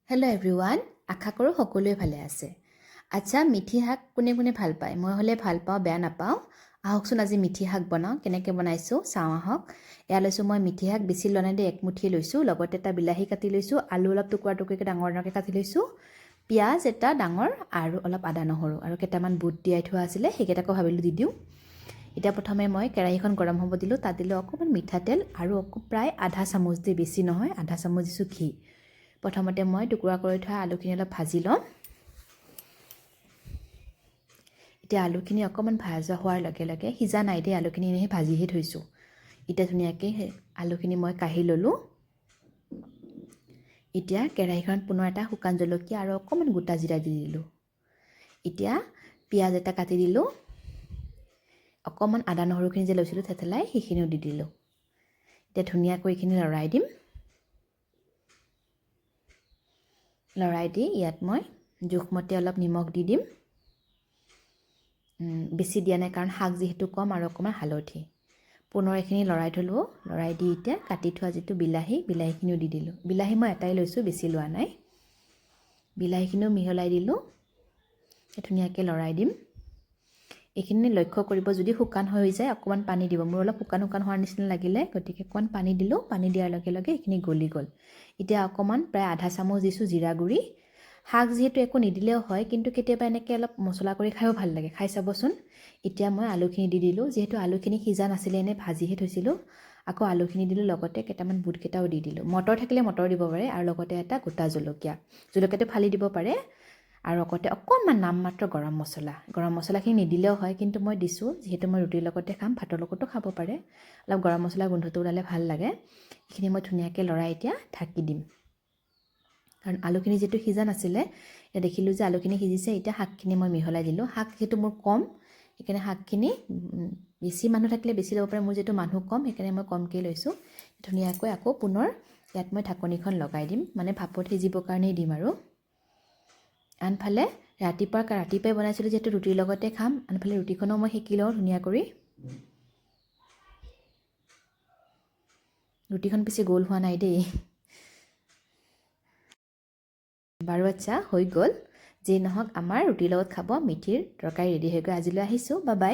Hello' everyone, আশা কৰোঁ সকলোৱে ভালে আছে। আচ্ছা, মিঠি শাক কোনে কোনে ভাল পায়? মই হ'লে ভাল পাওঁ, বেয়া নাপাওঁ। আহকচোন আজি মিঠি শাক বনাওঁ। কেনেকৈ বনাইছোঁ চাওঁ আহক। এয়া লৈছোঁ মই মিঠি শাক, বেছি লোৱা নাই দেই, একমুঠি লৈছোঁ। লগতে এটা বিলাহী কাটি লৈছোঁ, আলু অলপ টুকুৰা টুকুৰকৈ ডাঙৰ ডাঙৰকৈ কাটি লৈছোঁ, পিঁয়াজ এটা ডাঙৰ আৰু অলপ আদা নহৰু আৰু কেইটামান বুট তিয়াই থোৱা আছিলে, সেইকেইটাকো ভাবিলোঁ দি দিওঁ। এতিয়া প্ৰথমে মই কেৰাহীখন গৰম হ'ব দিলোঁ, তাত দিলোঁ অকণমান মিঠাতেল আৰু প্ৰায় আধা চামুচ দি, বেছি নহয়, আধা চামুচ দিছোঁ ঘি। প্ৰথমতে মই টুকুৰা কৰি থোৱা আলুখিনি অলপ ভাজি ল'ম। এতিয়া আলুখিনি অকণমান ভাজা হোৱাৰ লগে লগে, সিজা নাই দেই, আলুখিনি এনেই ভাজিহে থৈছোঁ। এতিয়া ধুনীয়াকৈ আলুখিনি মই কাঢ়ি ল'লোঁ। এতিয়া কেৰাহীখনত পুনৰ এটা শুকান জলকীয়া আৰু অকণমান গোটা জিৰা দি দিলোঁ। এতিয়া পিঁয়াজ এটা কাটি দিলোঁ, অকণমান আদা নহৰুখিনি যে লৈছিলোঁ থেতেলাই, সেইখিনিও দি দিলোঁ। এতিয়া ধুনীয়াকৈ এইখিনি লৰাই দিম। লৰাই দি ইয়াত মই জোখমতে অলপ নিমখ দি দিম। বেছি দিয়া নাই কাৰণ শাক যিহেতু কম, আৰু অকণমান হালধি। পুনৰ এইখিনি লৰাই থলোঁ। লৰাই দি এতিয়া কাটি থোৱা যিটো বিলাহীখিনিও দি দিলোঁ। বিলাহী মই এটাই লৈছোঁ, বেছি লোৱা নাই। বিলাহীখিনিও মিহলাই দিলোঁ। ধুনীয়াকৈ লৰাই দিম। এইখিনি লক্ষ্য কৰিব, যদি শুকান হৈ যায় অকণমান পানী দিব। মোৰ অলপ শুকান শুকান হোৱাৰ নিচিনা লাগিলে, গতিকে অকণমান পানী দিলোঁ। পানী দিয়াৰ লগে লগে এইখিনি গলি গ'ল। এতিয়া অকণমান প্ৰায় আধা চামুচ দিছোঁ জিৰা গুড়ি। শাক যিহেতু একো নিদিলেও হয়, কিন্তু কেতিয়াবা এনেকৈ অলপ মছলা কৰি খায়ো ভাল লাগে, খাই চাবচোন। এতিয়া মই আলুখিনি দি দিলোঁ। যিহেতু আলুখিনি সিজা নাছিলে, এনেই ভাজিহে থৈছিলোঁ, আকৌ আলুখিনি দিলোঁ, লগতে কেইটামান বুটকেইটাও দি দিলোঁ। মটৰ থাকিলে মটৰ দিব পাৰে, আৰু লগতে এটা গোটা জলকীয়াটো ফালি দিব পাৰে। আৰু লগতে অকণমান নামমাত্ৰ গৰম মছলাখিনি নিদিলেও হয়, কিন্তু মই দিছোঁ, যিহেতু মই ৰুটিৰ লগতে খাম, ভাতৰ লগতো খাব পাৰে। অলপ গৰম মছলা গোন্ধটো ওলালে ভাল লাগে। এইখিনি মই ধুনীয়াকৈ লৰাই এতিয়া ঢাকি দিম, কাৰণ আলুখিনি যিহেতু সিজা নাছিলে। এতিয়া দেখিলোঁ যে আলুখিনি সিজিছে। এতিয়া শাকখিনি মই মিহলাই দিলোঁ। শাক যিহেতু মোৰ কম, সেইকাৰণে শাকখিনি বেছি মানুহ থাকিলে বেছি ল'ব পাৰে। মোৰ যিহেতু মানুহ কম, সেইকাৰণে মই কমকৈ লৈছোঁ। ধুনীয়াকৈ আকৌ পুনৰ ইয়াত মই ঢাকনিখন লগাই দিম, মানে ভাপত সিজিবৰ কাৰণেই দিম। আৰু আনফালে ৰাতিপুৱাই বনাইছিলোঁ, যিহেতু ৰুটিৰ লগতে খাম, আনফালে ৰুটিখনো মই সেকি লওঁ ধুনীয়া কৰি। ৰুটিখন বেছি গোল হোৱা নাই দেই। বাৰু আচ্ছা, হৈ গ'ল। যি নহওক, আমাৰ ৰুটিৰ লগত খাব মিঠিৰ তৰকাৰী ৰেডি হৈ গৈ। আজিলৈ আহিছোঁ, বাই বাই।